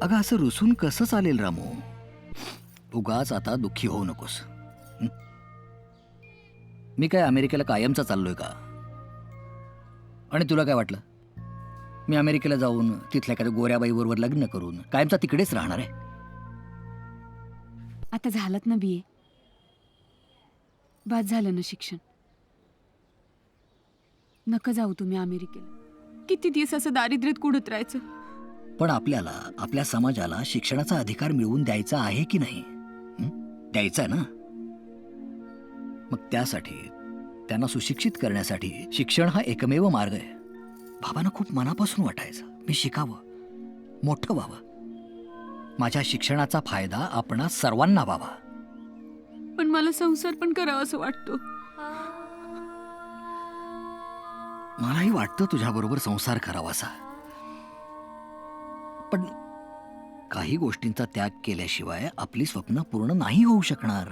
अगं असं रुसून कसं चालेल रामू? उगाच आता दुःखी होऊ नकोस. हं? मी काय अमेरिकेला कायमचा चाललोय का? आणि तुला काय वाटलं मी अमेरिकेला जाऊन तिथल्या एखाद्या गोऱ्या बाईबरोबर लग्न करून कायमचा तिकडेच राहणार आहे? आता झालंत ना BA. बाद झालं ना शिक्षण. नका जाऊ तुम्ही अमेरिकेला. किती दिवस असं दारिद्र्यात कुडत राहायचं? पण आपल्याला आपल्या समाजाला शिक्षणाचा अधिकार मिळवून द्यायचा आहे की नाही? हं? द्यायचा आहे ना? मग त्यासाठी त्यांना सुशिक्षित करण्यासाठी शिक्षण हा एकमेव मार्ग आहे. बाबांना खूप मनापासून वाटायचं मी शिकावं, मोठं व्हावं, माझ्या शिक्षणाचा फायदा आपणा सर्वांना व्हावा. पण मला संसार पण करावा असं वाटतो. मलाही वाटतं तुझ्याबरोबर संसार करावासा, पण काही गोष्टींचा त्याग केल्याशिवाय आपली स्वप्न पूर्ण नाही होऊ शकणार.